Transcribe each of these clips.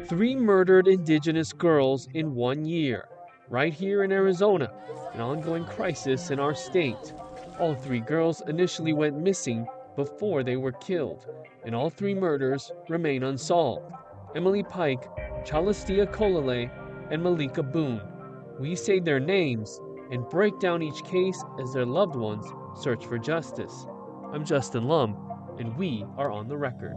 3 murdered Indigenous girls in 1 year, right here in Arizona, an ongoing crisis in our state. All 3 girls initially went missing before they were killed, and all 3 murders remain unsolved. Emily Pike, Challistia Colelay, and Maleeka Boone. We say their names and break down each case as their loved ones search for justice. I'm Justin Lum, and we are on the record.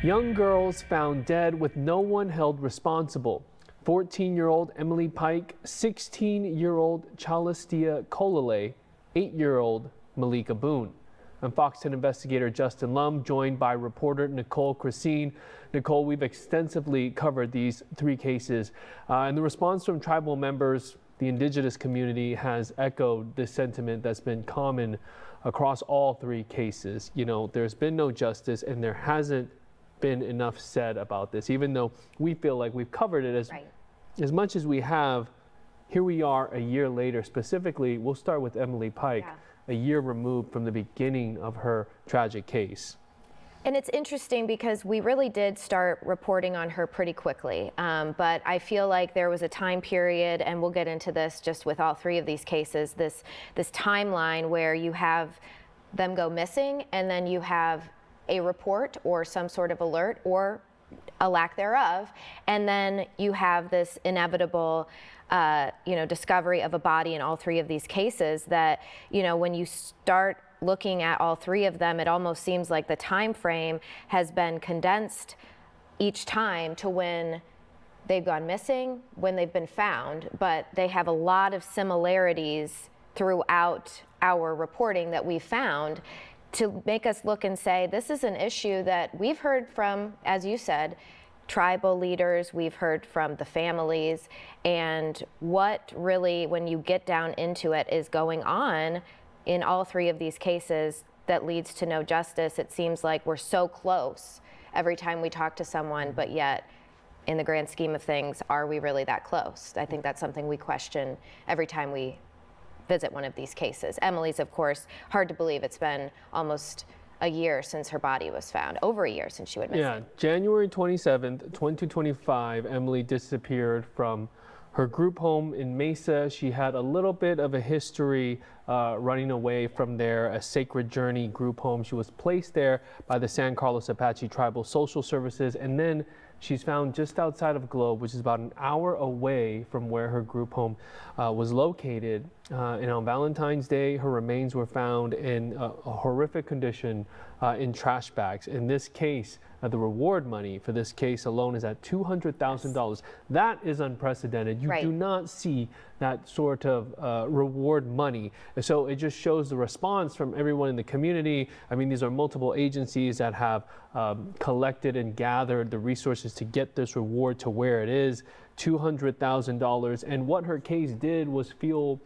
Young girls found dead with no one held responsible. 14-year-old Emily Pike, 16-year-old Challistia Colelay, 8-year-old Maleeka Boone. I'm Fox 10 investigator Justin Lum, joined by reporter Nicole Krasean. Nicole, we've extensively covered these 3 cases, and the response from tribal members, the Indigenous community, has echoed this sentiment that's been common across all 3 cases. You know, there's been no justice, and there hasn't been enough said about this, even though we feel like we've covered it as much as we have. Here we are a year later. Specifically, we'll start with Emily Pike, a year removed from the beginning of her tragic case. And it's interesting because we really did start reporting on her pretty quickly, but I feel like there was a time period, and we'll get into this just with all 3 of these cases, this timeline where you have them go missing, and then you have a report or some sort of alert or a lack thereof, and then you have this inevitable discovery of a body in all 3 of these cases that, when you start looking at all 3 of them, it almost seems like the time frame has been condensed each time to when they've gone missing, when they've been found, but they have a lot of similarities throughout our reporting that we found to make us look and say, this is an issue that we've heard from, as you said, tribal leaders, we've heard from the families, and what really, when you get down into it, is going on in all 3 of these cases that leads to no justice. It seems like we're so close every time we talk to someone, but yet, in the grand scheme of things, are we really that close? I think that's something we question every time we visit one of these cases. Emily's, of course, hard to believe it's been almost a year since her body was found, over a year since she went missing. Yeah, January 27th, 2025, Emily disappeared from her group home in Mesa. She had a little bit of a history running away from there, a Sacred Journey group home. She was placed there by the San Carlos Apache Tribal Social Services, and then she's found just outside of Globe, which is about an hour away from where her group home was located. And on Valentine's Day, her remains were found in a horrific condition in trash bags. In this case, the reward money for this case alone is at $200,000. That is unprecedented. You do not see that sort of reward money. So it just shows the response from everyone in the community. I mean, these are multiple agencies that have collected and gathered the resources to get this reward to where it is, $200,000. And what her case did was fuel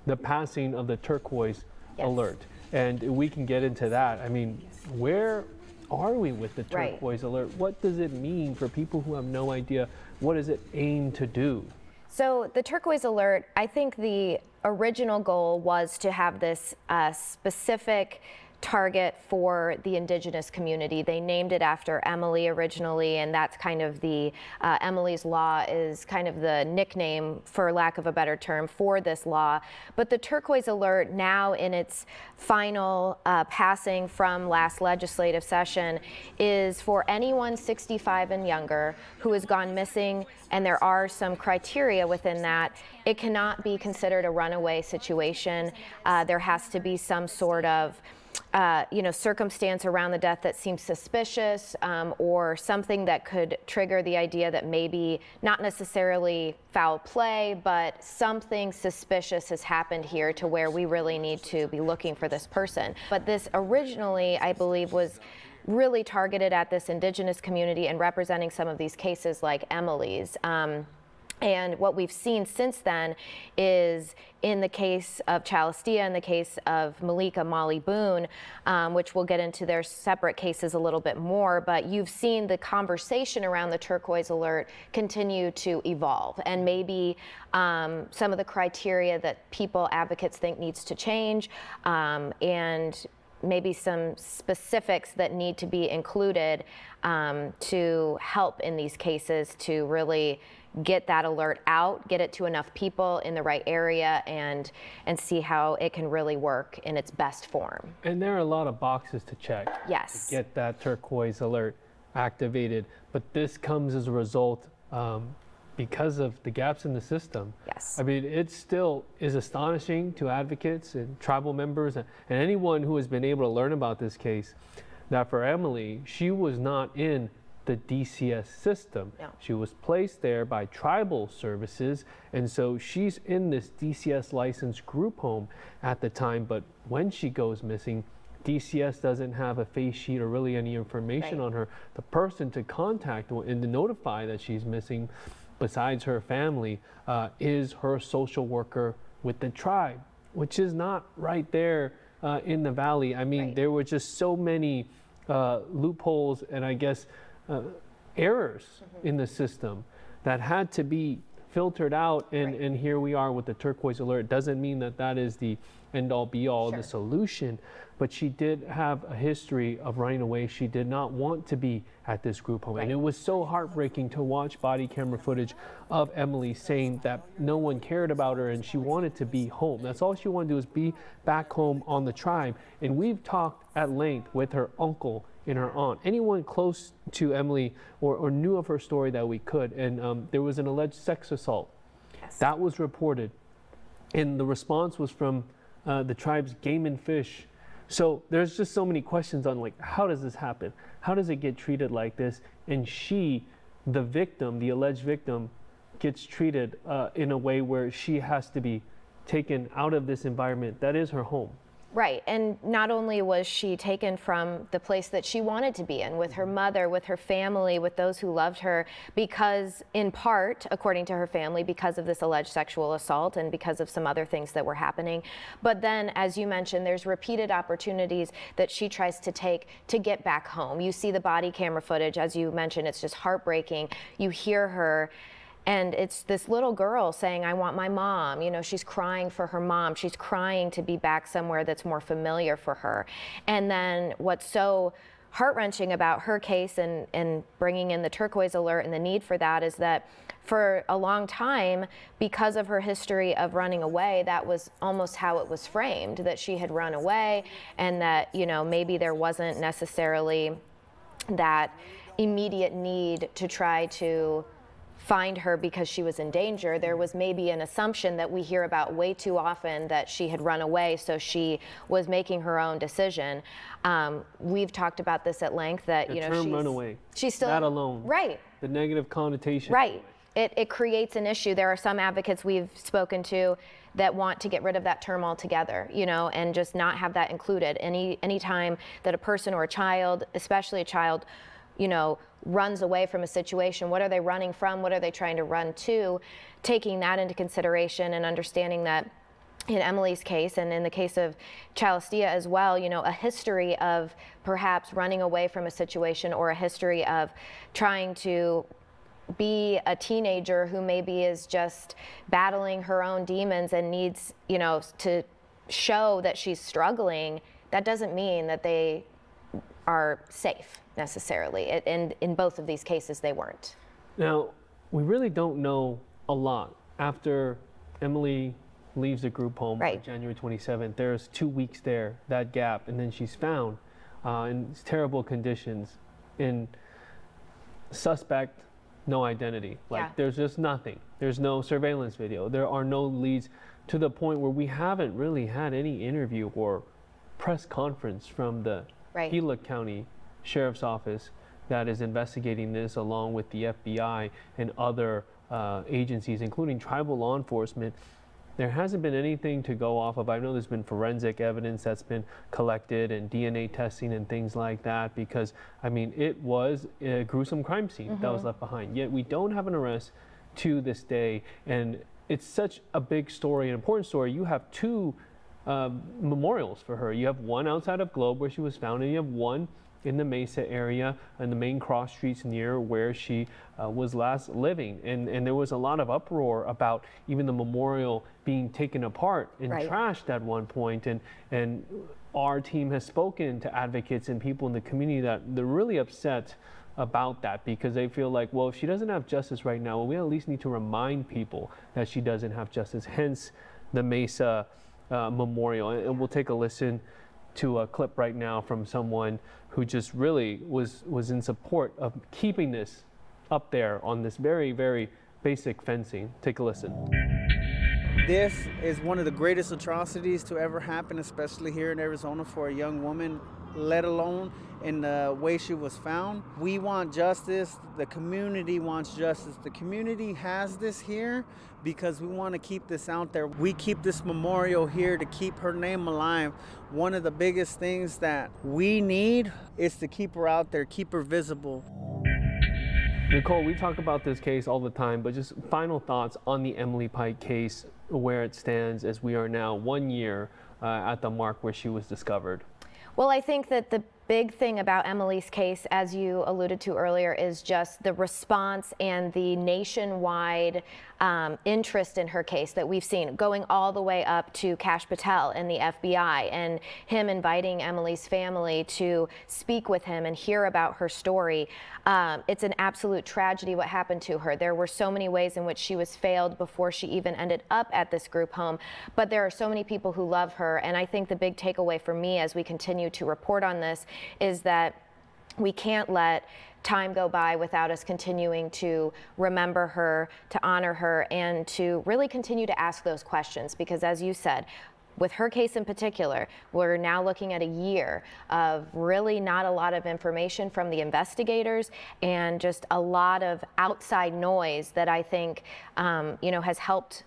the passing of the Turquoise Alert. And we can get into that. I mean, where are we with the Turquoise Alert? What does it mean for people who have no idea? What does it aim to do? So the Turquoise Alert, I think the original goal was to have this specific target for the Indigenous community. They named it after Emily originally, and that's kind of the Emily's Law is kind of the nickname, for lack of a better term, for this law. But the Turquoise Alert, now in its final passing from last legislative session, is for anyone 65 and younger who has gone missing, and there are some criteria within that. It cannot be considered a runaway situation. There has to be some sort of circumstance around the death that seems suspicious, or something that could trigger the idea that maybe not necessarily foul play, but something suspicious has happened here to where we really need to be looking for this person. But this originally, I believe, was really targeted at this Indigenous community and representing some of these cases like Emily's. And what we've seen since then is, in the case of Chalastia, in the case of Maleeka Boone, which we'll get into their separate cases a little bit more, but you've seen the conversation around the Turquoise Alert continue to evolve, and maybe some of the criteria that people, advocates, think needs to change, and maybe some specifics that need to be included to help in these cases to really get that alert out, get it to enough people in the right area, and see how it can really work in its best form. And there are a lot of boxes to check Yes. to get that turquoise alert activated, but this comes as a result because of the gaps in the system. Yes. I mean, it still is astonishing to advocates and tribal members and anyone who has been able to learn about this case that for Emily, she was not in the DCS system. No. She was placed there by tribal services, and so she's in this DCS licensed group home at the time, but when she goes missing, DCS doesn't have a face sheet or really any information on her. The person to contact and to notify that she's missing, besides her family, is her social worker with the tribe, which is not right there in the valley. I mean, there were just so many loopholes and I guess errors in the system that had to be filtered out, and here we are with the turquoise alert. Doesn't mean that that is the end all be all, the solution, but she did have a history of running away. She did not want to be at this group home, and it was so heartbreaking to watch body camera footage of Emily saying that no one cared about her and she wanted to be home. That's all she wanted to do, is be back home on the tribe. And we've talked at length with her uncle and her aunt, anyone close to Emily or knew of her story that we could. And there was an alleged sex assault that was reported, and the response was from the tribe's game and fish. So there's just so many questions on, like, how does this happen? How does it get treated like this? And she, the victim, the alleged victim, gets treated in a way where she has to be taken out of this environment that is her home. Right, and not only was she taken from the place that she wanted to be in, with her mother, with her family, with those who loved her, because, in part, according to her family, because of this alleged sexual assault and because of some other things that were happening. But then, as you mentioned, there's repeated opportunities that she tries to take to get back home. You see the body camera footage, as you mentioned, it's just heartbreaking. You hear her, and it's this little girl saying, I want my mom. You know, she's crying for her mom. She's crying to be back somewhere that's more familiar for her. And then what's so heart-wrenching about her case and bringing in the turquoise alert and the need for that is that for a long time, because of her history of running away, that was almost how it was framed, that she had run away and that, you know, maybe there wasn't necessarily that immediate need to try to find her because she was in danger. There was maybe an assumption that we hear about way too often, that she had run away, so she was making her own decision. We've talked about this at length, that The you know term runaway, she's still that alone, right. the negative connotation. Right. It creates an issue. There are some advocates we've spoken to that want to get rid of that term altogether, you know, and just not have that included. Any time that a person or a child, especially a child, you know, runs away from a situation, what are they running from? What are they trying to run to? Taking that into consideration and understanding that in Emily's case and in the case of Chalastia as well, you know, a history of perhaps running away from a situation, or a history of trying to be a teenager who maybe is just battling her own demons and needs, you know, to show that she's struggling. That doesn't mean that they are safe necessarily. And in both of these cases, they weren't. Now, we really don't know a lot. After Emily leaves the group home on January 27th, there's 2 weeks there, that gap, and then she's found in terrible conditions, in suspect, no identity. Like, there's just nothing. There's no surveillance video. There are no leads, to the point where we haven't really had any interview or press conference from the Gila County Sheriff's Office that is investigating this, along with the FBI and other agencies, including tribal law enforcement. There hasn't been anything to go off of. I know there's been forensic evidence that's been collected and DNA testing and things like that, because, I mean, it was a gruesome crime scene that was left behind. Yet we don't have an arrest to this day, and it's such a big story, an important story. You have two memorials for her. You have one outside of Globe where she was found, and you have one in the Mesa area and the main cross streets near where she was last living. And there was a lot of uproar about even the memorial being taken apart and trashed at one point. And our team has spoken to advocates and people in the community that they're really upset about that, because they feel like, well, if she doesn't have justice right now, well, we at least need to remind people that she doesn't have justice, hence the Mesa memorial. And we'll take a listen to a clip right now from someone who just really was in support of keeping this up there on this very, very basic fencing. Take a listen. This is one of the greatest atrocities to ever happen, especially here in Arizona for a young woman, let alone in the way she was found. We want justice. The community wants justice. The community has this here because we want to keep this out there. We keep this memorial here to keep her name alive. One of the biggest things that we need is to keep her out there, keep her visible. Nicole, we talk about this case all the time, but just final thoughts on the Emily Pike case, where it stands as we are now 1 year at the mark where she was discovered. Well, I think that the big thing about Emily's case, as you alluded to earlier, is just the response and the nationwide interest in her case that we've seen, going all the way up to Kash Patel and the FBI, and him inviting Emily's family to speak with him and hear about her story. It's an absolute tragedy what happened to her. There were so many ways in which she was failed before she even ended up at this group home, but there are so many people who love her, and I think the big takeaway for me as we continue to report on this is that we can't let time go by without us continuing to remember her, to honor her, and to really continue to ask those questions. Because as you said, with her case in particular, we're now looking at a year of really not a lot of information from the investigators and just a lot of outside noise that I think has helped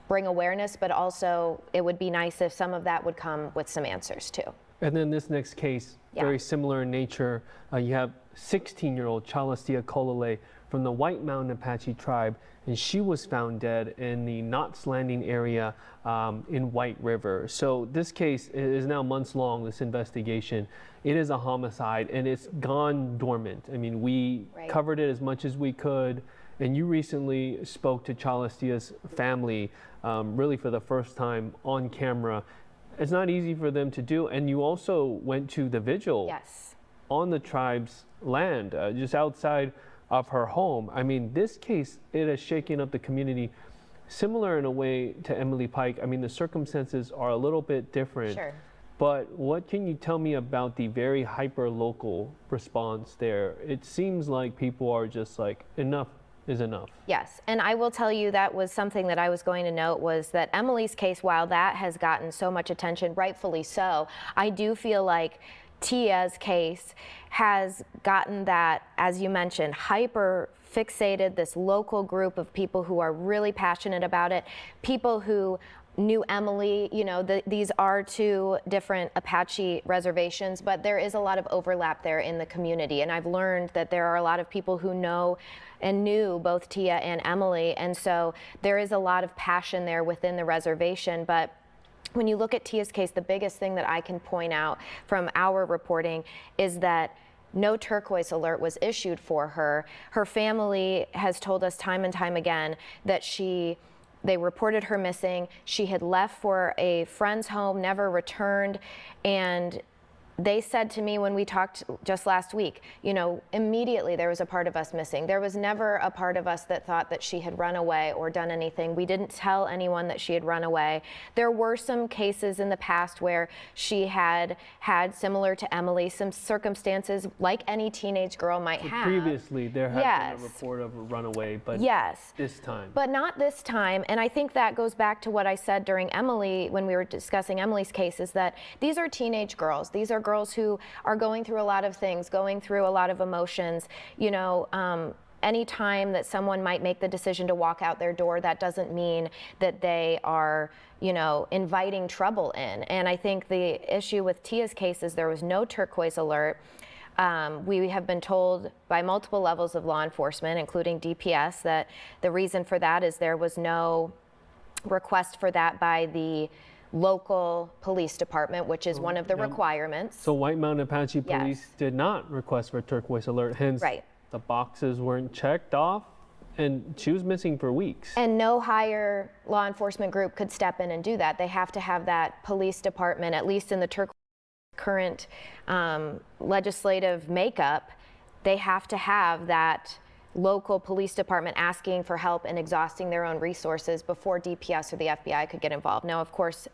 bring awareness, but also it would be nice if some of that would come with some answers too. And then this next case, very similar in nature. You have 16-year-old Challistia Colelay from the White Mountain Apache tribe, and she was found dead in the Knots Landing area in White River. So this case is now months long, this investigation. It is a homicide, and it's gone dormant. I mean, we covered it as much as we could, and you recently spoke to Chalistia's family, really for the first time on camera. It's not easy for them to do, and you also went to the vigil on the tribe's land, just outside of her home. I mean, this case, it has shaken up the community, similar in a way to Emily Pike. I mean, the circumstances are a little bit different. Sure. But what can you tell me about the very hyper-local response there? It seems like people are just like, enough is enough. Yes, and I will tell you that was something that I was going to note, was that Emily's case, while that has gotten so much attention, rightfully so, I do feel like Tia's case has gotten that, as you mentioned, hyper fixated, this local group of people who are really passionate about it, people who knew Emily. These are two different Apache reservations, but there is a lot of overlap there in the community. And I've learned that there are a lot of people who know and knew both Tia and Emily. And so there is a lot of passion there within the reservation. But when you look at Tia's case, the biggest thing that I can point out from our reporting is that no turquoise alert was issued for her. Her family has told us time and time again that they reported her missing. She had left for a friend's home, never returned, and they said to me when we talked just last week, immediately there was a part of us missing. There was never a part of us that thought that she had run away or done anything. We didn't tell anyone that she had run away. There were some cases in the past where she had similar to Emily, some circumstances like any teenage girl might have. Previously, there had been a report of a runaway, but this time. But not this time. And I think that goes back to what I said during Emily, when we were discussing Emily's case, is that these are teenage girls. These are girls who are going through a lot of things, going through a lot of emotions. Any time that someone might make the decision to walk out their door, that doesn't mean that they are, inviting trouble in. And I think the issue with Tia's case is there was no turquoise alert. We have been told by multiple levels of law enforcement, including DPS, that the reason for that is there was no request for that by the local police department, which is one of the requirements. So White Mountain Apache Police did not request for turquoise alert, hence the boxes weren't checked off, and she was missing for weeks. And no higher law enforcement group could step in and do that. They have to have that police department, at least in the turquoise current legislative makeup, they have to have that local police department asking for help and exhausting their own resources before DPS or the FBI could get involved. Now, of course,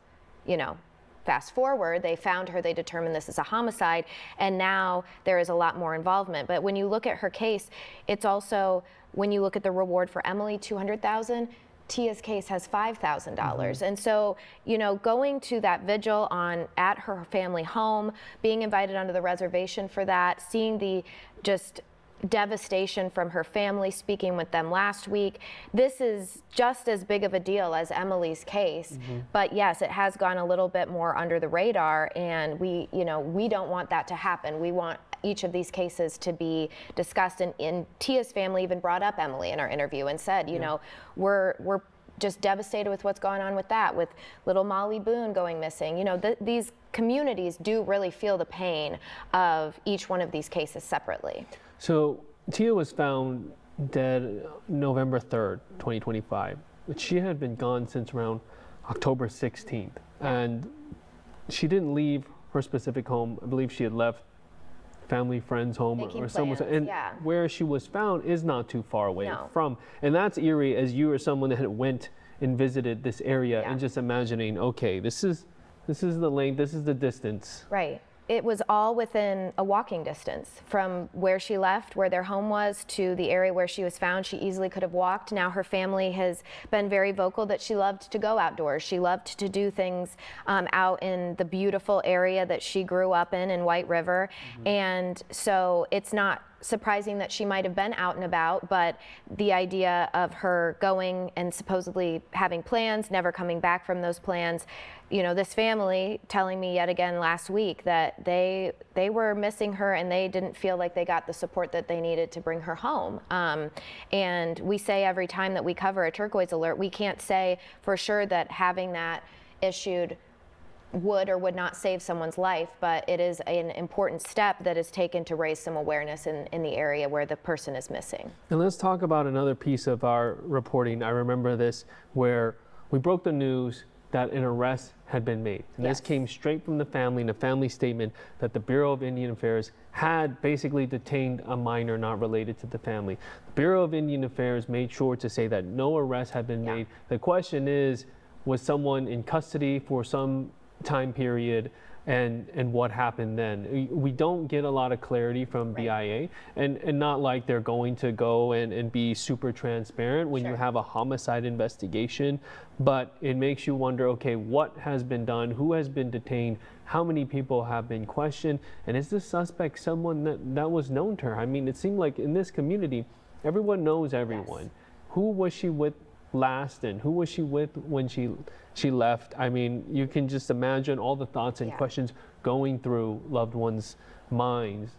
you know, fast forward, they found her, they determined this is a homicide, and now there is a lot more involvement. But when you look at her case, it's also, when you look at the reward for Emily, $200,000, Tia's case has $5,000. And so, you know, going to that vigil at her family home, being invited onto the reservation for that, seeing the just devastation from her family, speaking with them last week. This is just as big of a deal as Emily's case, but yes, it has gone a little bit more under the radar, and we don't want that to happen. We want each of these cases to be discussed, and Tia's family even brought up Emily in our interview and said, you know, we're just devastated with what's going on with that, with little Maleeka Boone going missing. You know, these communities do really feel the pain of each one of these cases separately. So Tia was found dead November 3rd, 2025. But she had been gone since around October 16th. And she didn't leave her specific home. I believe she had left family, friends' home or someone's. And where she was found is not too far away from. And that's eerie, as you are someone that went and visited this area and just imagining, okay, this is the length, this is the distance. Right. It was all within a walking distance from where she left, where their home was, to the area where she was found. She easily could have walked. Now her family has been very vocal that she loved to go outdoors. She loved to do things out in the beautiful area that she grew up in White River. And so it's not surprising that she might have been out and about, but the idea of her going and supposedly having plans, never coming back from those plans, you know, this family telling me yet again last week that they were missing her and they didn't feel like they got the support that they needed to bring her home. And we say every time that we cover a Turquoise Alert, we can't say for sure that having that issued would or would not save someone's life, but it is an important step that is taken to raise some awareness in the area where the person is missing. And let's talk about another piece of our reporting. I remember this, where we broke the news that an arrest had been made. And this came straight from the family in a family statement that the Bureau of Indian Affairs had basically detained a minor not related to the family. The Bureau of Indian Affairs made sure to say that no arrest had been made. The question is, was someone in custody for some time period, and what happened then? We don't get a lot of clarity from BIA, and not like they're going to go and be super transparent when you have a homicide investigation, but it makes you wonder, okay, what has been done, who has been detained, how many people have been questioned, and is this suspect someone that was known to her? I mean, it seemed like in this community, everyone knows everyone. Who was she with last, and who was she with when she left? I mean, you can just imagine all the thoughts and questions going through loved ones' minds.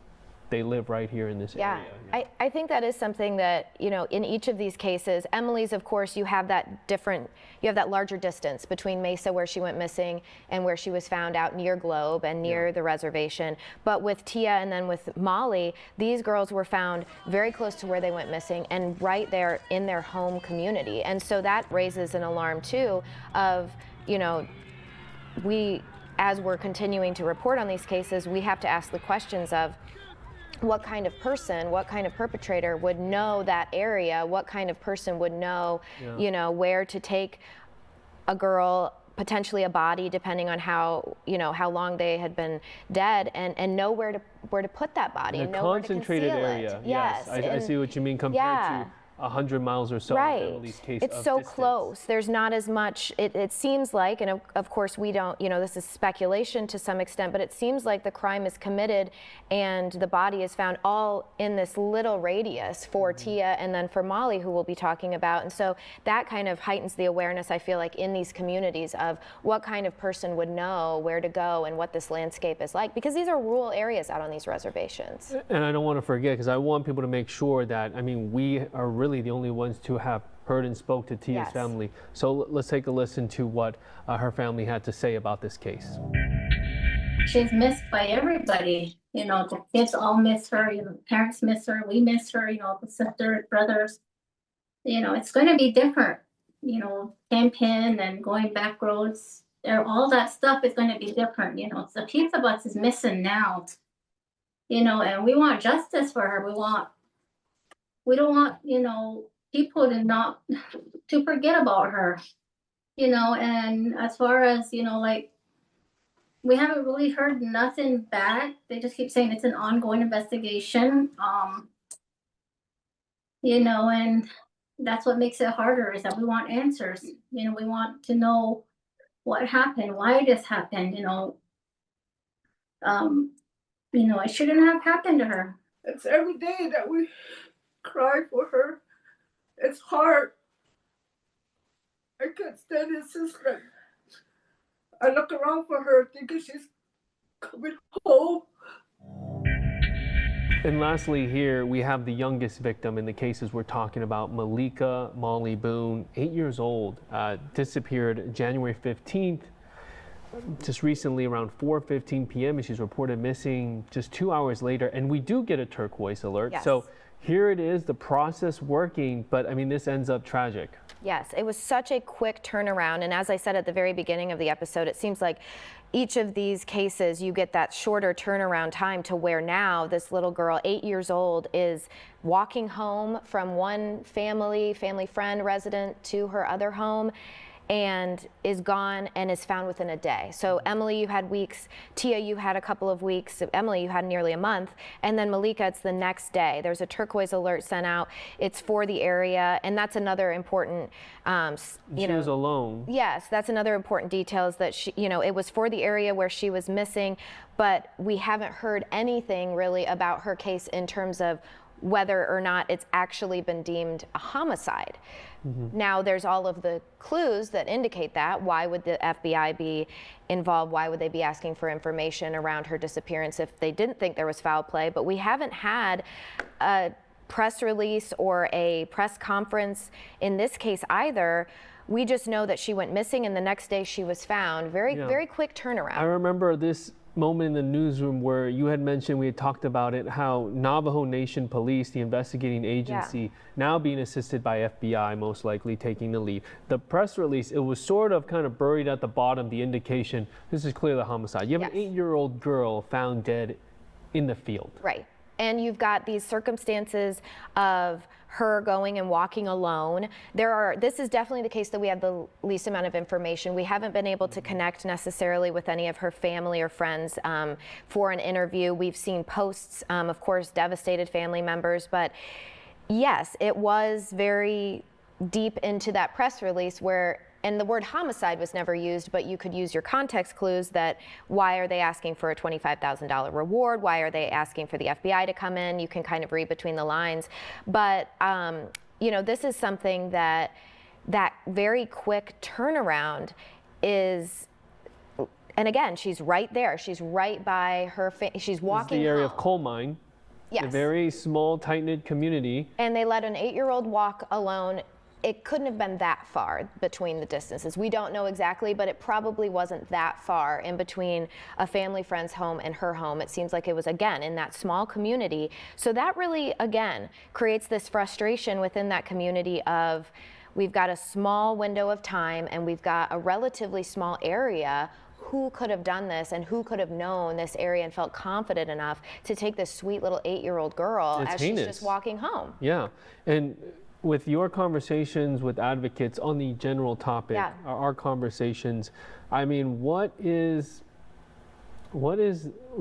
They live right here in this area. I think that is something that, you know, in each of these cases, Emily's, of course, you have that larger distance between Mesa, where she went missing, and where she was found out near Globe and near the reservation. But with Tia and then with Molly, these girls were found very close to where they went missing and right there in their home community. And so that raises an alarm too of, you know, as we're continuing to report on these cases, we have to ask the questions of, what kind of person, what kind of perpetrator would know that area? What kind of person would know, you know, where to take a girl, potentially a body, depending on how long they had been dead, and know where to put that body, and know where to conceal it. Concentrated area. Yes, I see what you mean, compared to 100 miles or so. Emily's case it's so distance. Close. There's not as much, it seems like, and of course we don't, you know, this is speculation to some extent, but it seems like the crime is committed and the body is found all in this little radius for Tia and then for Molly, who we'll be talking about. And so that kind of heightens the awareness, I feel like, in these communities of what kind of person would know where to go and what this landscape is like, because these are rural areas out on these reservations. And I don't want to forget, because I want people to make sure that, I mean, we are really the only ones to have heard and spoke to Tia's family. So let's take a listen to what her family had to say about this case. She's missed by everybody. You know, the kids all miss her, you know, the parents miss her, we miss her, you know, the sisters, brothers. You know, it's going to be different, you know, camping and going back roads. all that stuff is going to be different. You know, the pizza box is missing now. You know, and we want justice for her. We don't want, you know, people to forget about her. You know, and as far as, you know, like, we haven't really heard nothing back. They just keep saying it's an ongoing investigation. You know, and that's what makes it harder, is that we want answers. You know, we want to know what happened, why this happened, you know. It shouldn't have happened to her. It's every day that we cry for her. It's hard. I can't stand it, sister. I look around for her thinking she's coming home. And lastly here, we have the youngest victim in the cases we're talking about, Maleeka Boone, 8 years old, disappeared January 15th. Just recently around 4:15 p.m. and she's reported missing just 2 hours later, and we do get a turquoise alert. Yes. So here it is, the process working, but I mean, this ends up tragic. Yes, it was such a quick turnaround, and as I said at the very beginning of the episode, it seems like each of these cases you get that shorter turnaround time, to where now this little girl, 8 years old, is walking home from one family friend resident to her other home, and is gone and is found within a day. So Emily, you had weeks. Tia, you had a couple of weeks. Emily, you had nearly a month. And then Maleeka, it's the next day. There's a turquoise alert sent out. It's for the area, and that's another important, She was alone. Yes, that's another important detail, is that it was for the area where she was missing, but we haven't heard anything really about her case in terms of whether or not it's actually been deemed a homicide. Mm-hmm. Now, there's all of the clues that indicate that. Why would the FBI be involved? Why would they be asking for information around her disappearance if they didn't think there was foul play? But we haven't had a press release or a press conference in this case either. We just know that she went missing and the next day she was found. Very quick turnaround. I remember this moment in the newsroom where you had mentioned, we had talked about it, how Navajo Nation Police, the investigating agency, now being assisted by FBI, most likely taking the lead. The press release, it was sort of kind of buried at the bottom, the indication, this is clearly a homicide. You have an 8-year-old girl found dead in the field. Right. And you've got these circumstances of her going and walking alone. This is definitely the case that we have the least amount of information. We haven't been able to connect necessarily with any of her family or friends for an interview. We've seen posts, of course, devastated family members, but yes, it was very deep into that press release and the word homicide was never used, but you could use your context clues that why are they asking for a $25,000 reward? Why are they asking for the FBI to come in? You can kind of read between the lines. But, this is something that very quick turnaround is, and again, she's right there. She's right by her, she's walking This is the area home. of coal mine. Yes. A very small, tight-knit community. And they let an 8-year-old walk alone. It couldn't have been that far between the distances. We don't know exactly, but it probably wasn't that far in between a family friend's home and her home. It seems like it was, again, in that small community. So that really, again, creates this frustration within that community of, we've got a small window of time and we've got a relatively small area. Who could have done this and who could have known this area and felt confident enough to take this sweet little 8-year-old girl as she's just walking home? Yeah. And with your conversations with advocates on the general topic, our conversations, I mean, what is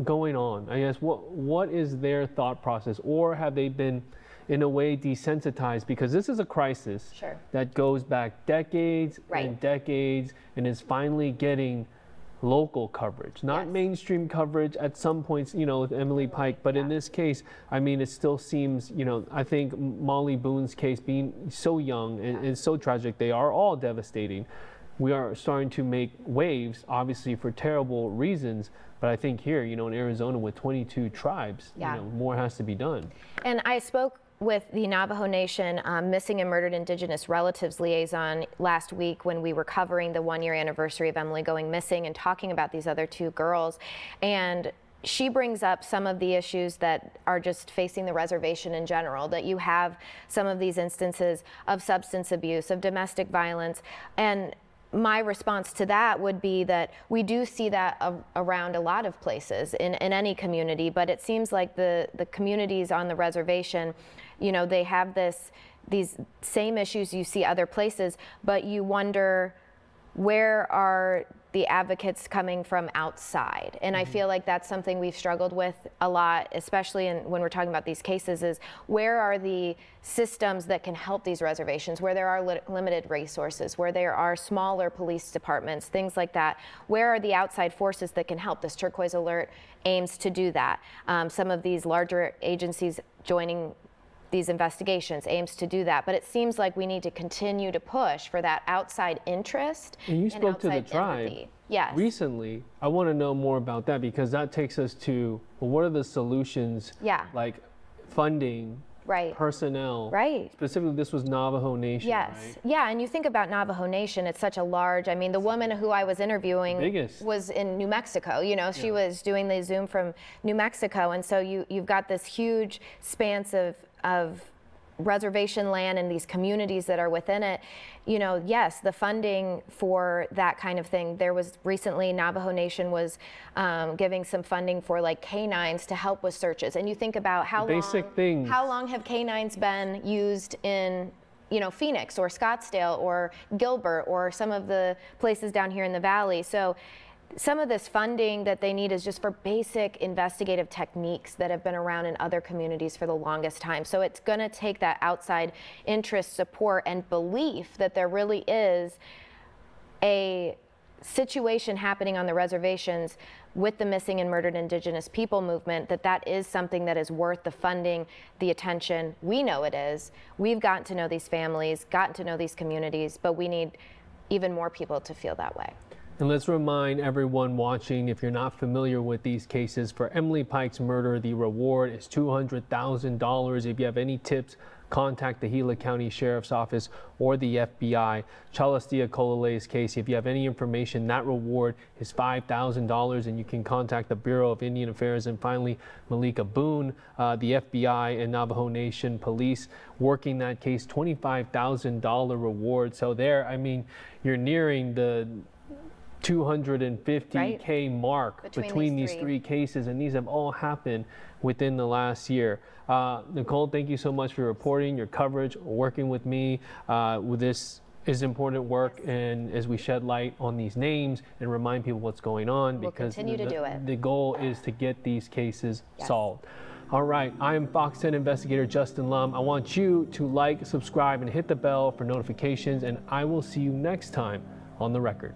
going on? I guess what is their thought process, or have they been in a way desensitized, because this is a crisis that goes back decades and decades and is finally getting local coverage, not mainstream coverage at some points, with Emily Pike, but in this case, I mean, it still seems, I think Molly Boone's case being so young and so tragic, they are all devastating. We are starting to make waves, obviously for terrible reasons, but I think here, in Arizona with 22 tribes, more has to be done. And I spoke with the Navajo Nation Missing and Murdered Indigenous Relatives Liaison last week when we were covering the 1-year anniversary of Emily going missing and talking about these other 2 girls. And she brings up some of the issues that are just facing the reservation in general, that you have some of these instances of substance abuse, of domestic violence, and my response to that would be that we do see that around a lot of places in any community, but it seems like the communities on the reservation, you know, they have these same issues you see other places, but you wonder, where are the advocates coming from outside? And I feel like that's something we've struggled with a lot, especially when we're talking about these cases, is where are the systems that can help these reservations, where there are limited resources, where there are smaller police departments, things like that. Where are the outside forces that can help? This Turquoise Alert aims to do that. Some of these larger agencies joining these investigations aims to do that, but it seems like we need to continue to push for that outside interest. And you spoke to the outside tribe empathy. Yes. recently. I want to know more about that, because that takes us to, well, what are the solutions? Yeah. Like funding, Right. personnel. Right. Specifically, this was Navajo Nation, Yes. right? Yeah, and you think about Navajo Nation, it's such a large, I mean, the woman who I was interviewing Biggest. was in New Mexico, you know, she was doing the Zoom from New Mexico, and so you've got this huge expanse of reservation land and these communities that are within it. You know, yes, the funding for that kind of thing. There was recently, Navajo Nation was giving some funding for like canines to help with searches. And you think about how long have canines been used in, you know, Phoenix or Scottsdale or Gilbert or some of the places down here in the valley. So some of this funding that they need is just for basic investigative techniques that have been around in other communities for the longest time. So it's going to take that outside interest, support, and belief that there really is a situation happening on the reservations with the missing and murdered Indigenous people movement, that is something that is worth the funding, the attention. We know it is. We've gotten to know these families, gotten to know these communities, but we need even more people to feel that way. And let's remind everyone watching, if you're not familiar with these cases, for Emily Pike's murder, the reward is $200,000. If you have any tips, contact the Gila County Sheriff's Office or the FBI. Challistia Colelay's case, if you have any information, that reward is $5,000, and you can contact the Bureau of Indian Affairs. And finally, Maleeka Boone, the FBI and Navajo Nation police working that case, $25,000 reward. So there, I mean, you're nearing the $250K mark between these three cases, and these have all happened within the last year. Nicole, thank you so much for your reporting, your coverage, working with me. This is important work, and as we shed light on these names and remind people what's going on, We'll because continue to do it. The goal is to get these cases solved. All right, I am Fox 10 Investigator Justin Lum. I want you to like, subscribe, and hit the bell for notifications, and I will see you next time on The Record.